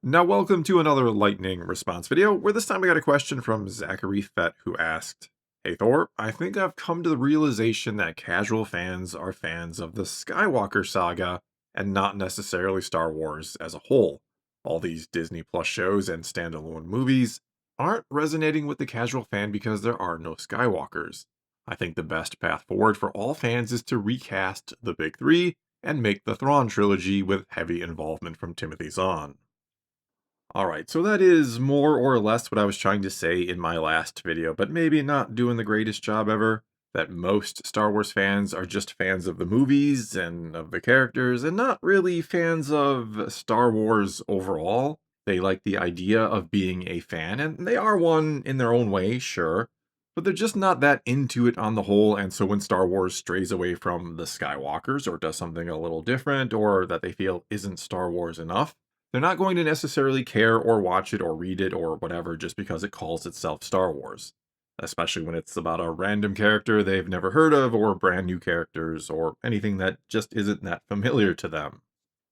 Now, welcome to another lightning response video, where this time I got a question from Zachary Fett who asked, "Hey Thor, I think I've come to the realization that casual fans are fans of the Skywalker saga and not necessarily Star Wars as a whole. All these Disney Plus shows and standalone movies aren't resonating with the casual fan because there are no Skywalkers. I think the best path forward for all fans is to recast the big three and make the Thrawn trilogy with heavy involvement from Timothy Zahn." Alright, so that is more or less what I was trying to say in my last video, but maybe not doing the greatest job ever. That most Star Wars fans are just fans of the movies and of the characters, and not really fans of Star Wars overall. They like the idea of being a fan, and they are one in their own way, sure, but they're just not that into it on the whole, and so when Star Wars strays away from the Skywalkers, or does something a little different, or that they feel isn't Star Wars enough, they're not going to necessarily care or watch it or read it or whatever just because it calls itself Star Wars. Especially when it's about a random character they've never heard of or brand new characters or anything that just isn't that familiar to them.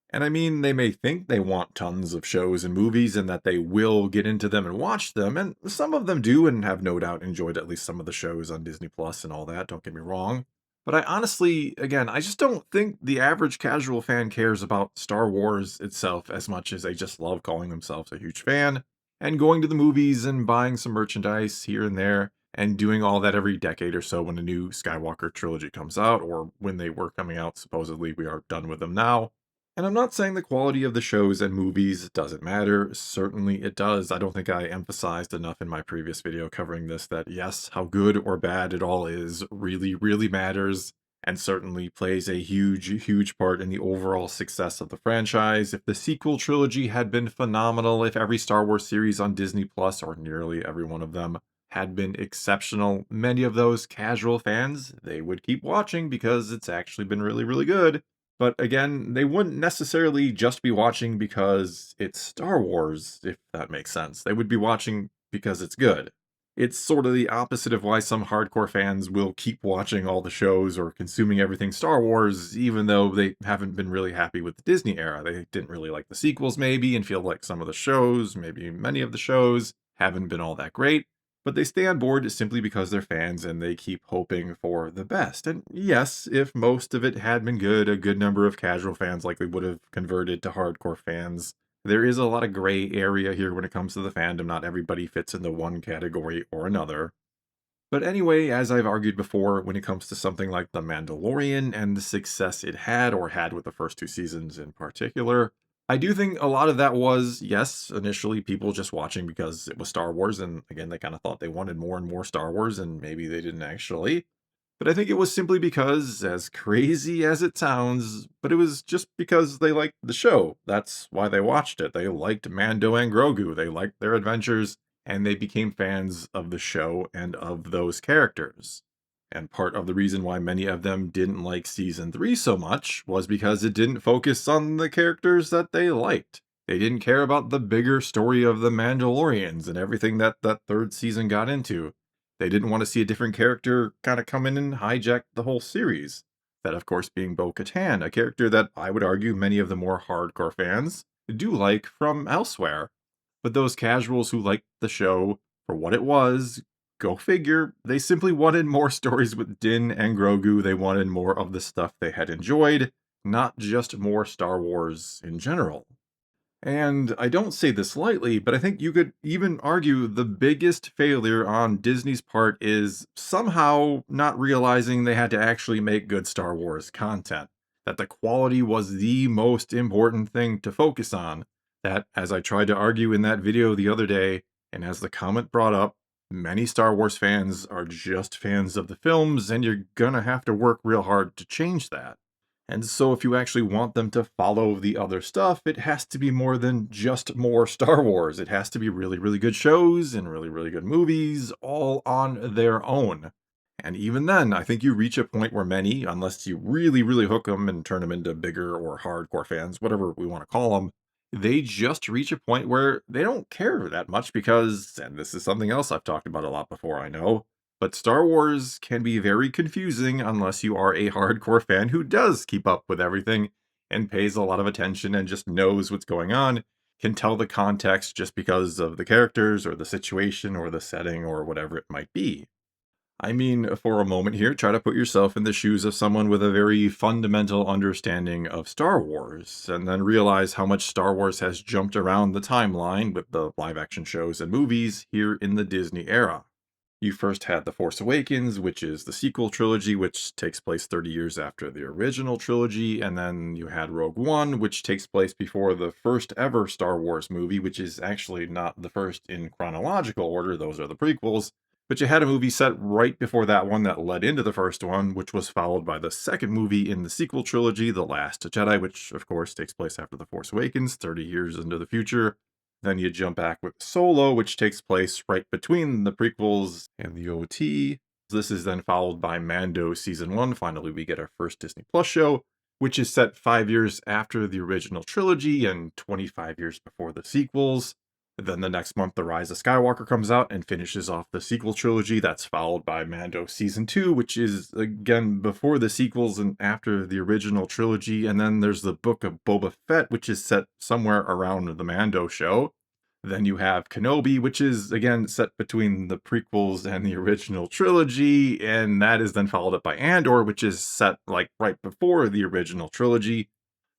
And I mean, they may think they want tons of shows and movies and that they will get into them and watch them, and some of them do and have no doubt enjoyed at least some of the shows on Disney Plus and all that, don't get me wrong. But I honestly, again, I just don't think the average casual fan cares about Star Wars itself as much as they just love calling themselves a huge fan and going to the movies and buying some merchandise here and there and doing all that every decade or so when a new Skywalker trilogy comes out, or when they were coming out. Supposedly, we are done with them now. And I'm not saying the quality of the shows and movies doesn't matter. Certainly it does. I don't think I emphasized enough in my previous video covering this that yes, how good or bad it all is really, really matters, and certainly plays a huge, huge part in the overall success of the franchise. If the sequel trilogy had been phenomenal, if every Star Wars series on Disney Plus, or nearly every one of them, had been exceptional, many of those casual fans, they would keep watching because it's actually been really, really good. But again, they wouldn't necessarily just be watching because it's Star Wars, if that makes sense. They would be watching because it's good. It's sort of the opposite of why some hardcore fans will keep watching all the shows or consuming everything Star Wars, even though they haven't been really happy with the Disney era. They didn't really like the sequels, maybe, and feel like some of the shows, maybe many of the shows, haven't been all that great. But they stay on board simply because they're fans and they keep hoping for the best. And yes, if most of it had been good, a good number of casual fans likely would have converted to hardcore fans. There is a lot of gray area here when it comes to the fandom. Not everybody fits into one category or another. But anyway, as I've argued before, when it comes to something like The Mandalorian and the success it had, or had with the first two seasons in particular, I do think a lot of that was, yes, initially people just watching because it was Star Wars, and again, they kind of thought they wanted more and more Star Wars, and maybe they didn't actually. But I think it was simply because, as crazy as it sounds, but it was just because they liked the show. That's why they watched it. They liked Mando and Grogu. They liked their adventures, and they became fans of the show and of those characters. And part of the reason why many of them didn't like season 3 so much was because it didn't focus on the characters that they liked. They didn't care about the bigger story of the Mandalorians and everything that that third season got into. They didn't want to see a different character kind of come in and hijack the whole series. That, of course, being Bo-Katan, a character that I would argue many of the more hardcore fans do like from elsewhere. But those casuals who liked the show for what it was, go figure, they simply wanted more stories with Din and Grogu. They wanted more of the stuff they had enjoyed, not just more Star Wars in general. And I don't say this lightly, but I think you could even argue the biggest failure on Disney's part is somehow not realizing they had to actually make good Star Wars content. That the quality was the most important thing to focus on. That, as I tried to argue in that video the other day, and as the comment brought up, many Star Wars fans are just fans of the films, and you're gonna have to work real hard to change that. And so if you actually want them to follow the other stuff, it has to be more than just more Star Wars. It has to be really, really good shows and really, really good movies, all on their own. And even then, I think you reach a point where many, unless you really, really hook them and turn them into bigger or hardcore fans, whatever we want to call them, they just reach a point where they don't care that much because, and this is something else I've talked about a lot before, I know, but Star Wars can be very confusing unless you are a hardcore fan who does keep up with everything and pays a lot of attention and just knows what's going on. can tell the context just because of the characters or the situation or the setting or whatever it might be. I mean, for a moment here, try to put yourself in the shoes of someone with a very fundamental understanding of Star Wars, and then realize how much Star Wars has jumped around the timeline with the live action shows and movies here in the Disney era. You first had The Force Awakens, which is the sequel trilogy, which takes place 30 years after the original trilogy, and then you had Rogue One, which takes place before the first ever Star Wars movie, which is actually not the first in chronological order, those are the prequels. But you had a movie set right before that one that led into the first one, which was followed by the second movie in the sequel trilogy, The Last Jedi, which of course takes place after The Force Awakens, 30 years into the future. Then you jump back with Solo, which takes place right between the prequels and the OT. This is then followed by Mando Season 1. Finally, we get our first Disney Plus show, which is set 5 years after the original trilogy and 25 years before the sequels. Then the next month, The Rise of Skywalker comes out and finishes off the sequel trilogy. That's followed by Mando Season 2, which is, again, before the sequels and after the original trilogy. And then there's the Book of Boba Fett, which is set somewhere around the Mando show. Then you have Kenobi, which is, again, set between the prequels and the original trilogy. And that is then followed up by Andor, which is set, like, right before the original trilogy.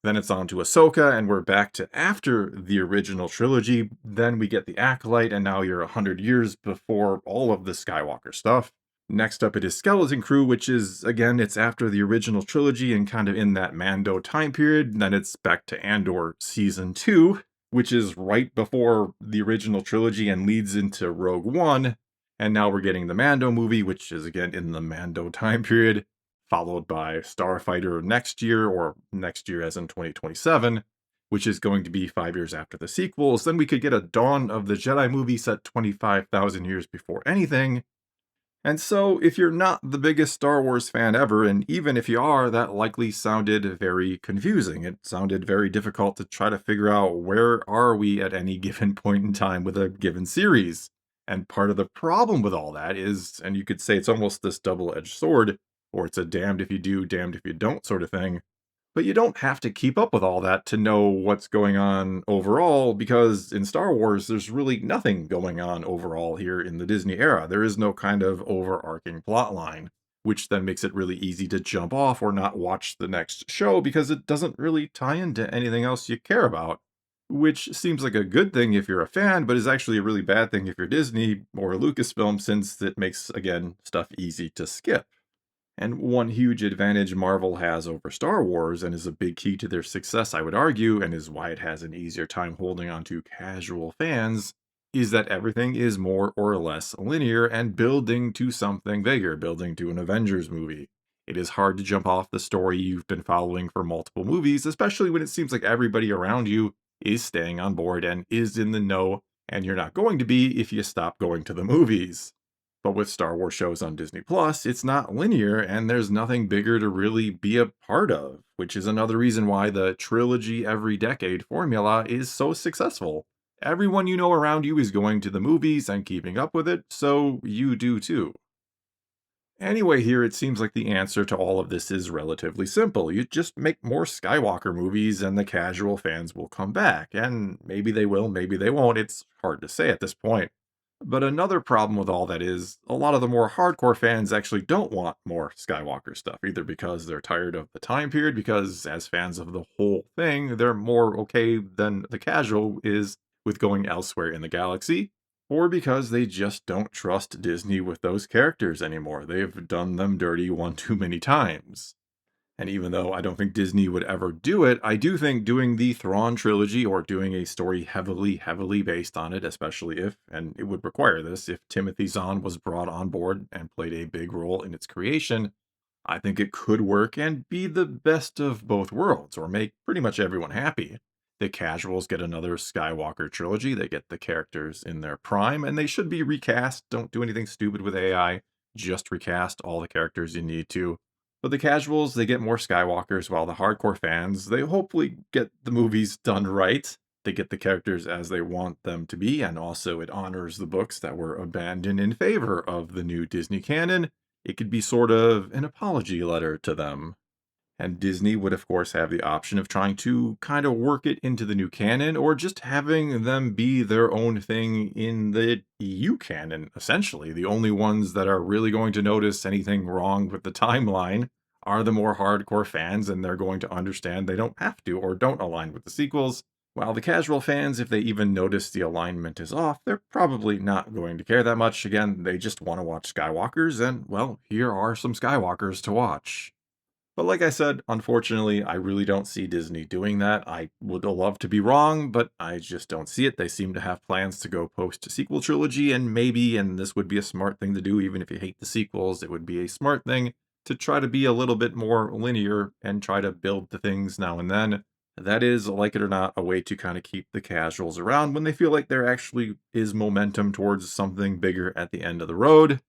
Then it's on to Ahsoka, and we're back to after the original trilogy. Then we get the Acolyte, and now you're 100 years before all of the Skywalker stuff. Next up, it is Skeleton Crew, which is, again, it's after the original trilogy and kind of in that Mando time period. Then it's back to Andor Season 2, which is right before the original trilogy and leads into Rogue One. And now we're getting the Mando movie, which is, again, in the Mando time period, followed by Starfighter next year, or next year as in 2027, which is going to be 5 years after the sequels. Then we could get a Dawn of the Jedi movie set 25,000 years before anything. And so, if you're not the biggest Star Wars fan ever, and even if you are, that likely sounded very confusing. It sounded very difficult to try to figure out where are we at any given point in time with a given series. And part of the problem with all that is, and you could say it's almost this double-edged sword, or it's a damned if you do, damned if you don't sort of thing. But you don't have to keep up with all that to know what's going on overall, because in Star Wars, there's really nothing going on overall here in the Disney era. There is no kind of overarching plot line, which then makes it really easy to jump off or not watch the next show because it doesn't really tie into anything else you care about. Which seems like a good thing if you're a fan, but is actually a really bad thing if you're Disney or Lucasfilm, since it makes, again, stuff easy to skip. And one huge advantage Marvel has over Star Wars, and is a big key to their success, I would argue, and is why it has an easier time holding on to casual fans, is that everything is more or less linear and building to something bigger, building to an Avengers movie. It is hard to jump off the story you've been following for multiple movies, especially when it seems like everybody around you is staying on board and is in the know, and you're not going to be if you stop going to the movies. But with Star Wars shows on Disney Plus, it's not linear and there's nothing bigger to really be a part of, which is another reason why the trilogy every decade formula is so successful. Everyone you know around you is going to the movies and keeping up with it, so you do too. Anyway, here it seems like the answer to all of this is relatively simple. You just make more Skywalker movies and the casual fans will come back. And maybe they will, maybe they won't. It's hard to say at this point. But another problem with all that is a lot of the more hardcore fans actually don't want more Skywalker stuff, either because they're tired of the time period, because as fans of the whole thing, they're more okay than the casual is with going elsewhere in the galaxy, or because they just don't trust Disney with those characters anymore. They've done them dirty one too many times. And even though I don't think Disney would ever do it, I do think doing the Thrawn trilogy or doing a story heavily based on it, especially if, and it would require this, if Timothy Zahn was brought on board and played a big role in its creation, I think it could work and be the best of both worlds, or make pretty much everyone happy. The casuals get another Skywalker trilogy, they get the characters in their prime, and they should be recast. Don't do anything stupid with AI, just recast all the characters you need to. But the casuals, they get more Skywalkers, while the hardcore fans, they hopefully get the movies done right. They get the characters as they want them to be, and also it honors the books that were abandoned in favor of the new Disney canon. It could be sort of an apology letter to them. And Disney would, of course, have the option of trying to kind of work it into the new canon or just having them be their own thing in the EU canon, essentially. The only ones that are really going to notice anything wrong with the timeline are the more hardcore fans, and they're going to understand they don't have to or don't align with the sequels. While the casual fans, if they even notice the alignment is off, they're probably not going to care that much. Again, they just want to watch Skywalkers, and, well, here are some Skywalkers to watch. But like I said, unfortunately, I really don't see Disney doing that. I would love to be wrong, but I just don't see it. They seem to have plans to go post-sequel trilogy, and maybe, and this would be a smart thing to do, even if you hate the sequels, it would be a smart thing to try to be a little bit more linear and try to build the things now and then. That is, like it or not, a way to kind of keep the casuals around when they feel like there actually is momentum towards something bigger at the end of the road.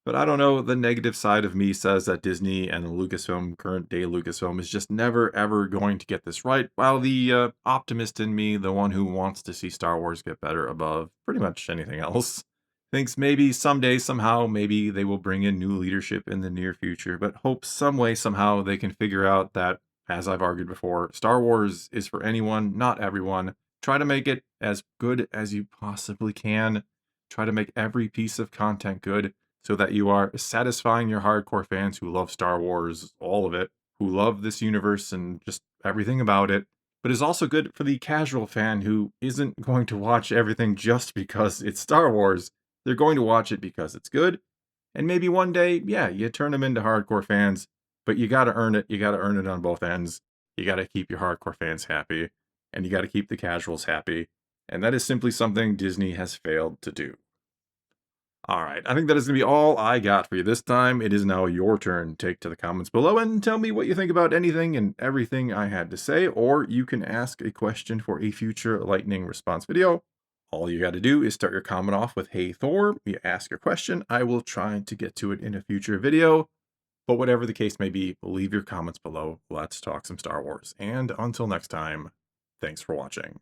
But I don't know, the negative side of me says that Disney and Lucasfilm, current day Lucasfilm, is just never ever going to get this right, while the optimist in me, the one who wants to see Star Wars get better above pretty much anything else, thinks maybe someday, somehow, maybe they will bring in new leadership in the near future, but hopes some way, somehow, they can figure out that, as I've argued before, Star Wars is for anyone, not everyone. Try to make it as good as you possibly can. Try to make every piece of content good, so that you are satisfying your hardcore fans who love Star Wars, all of it, who love this universe and just everything about it, but is also good for the casual fan who isn't going to watch everything just because it's Star Wars. They're going to watch it because it's good, and maybe one day, yeah, you turn them into hardcore fans, but you gotta earn it. You gotta earn it on both ends. You gotta keep your hardcore fans happy, and you gotta keep the casuals happy, and that is simply something Disney has failed to do. All right, I think that is going to be all I got for you this time. It is now your turn. Take to the comments below and tell me what you think about anything and everything I had to say, or you can ask a question for a future lightning response video. All you got to do is start your comment off with "Hey Thor." You ask your question. I will try to get to it in a future video. But whatever the case may be, leave your comments below. Let's talk some Star Wars. And until next time, thanks for watching.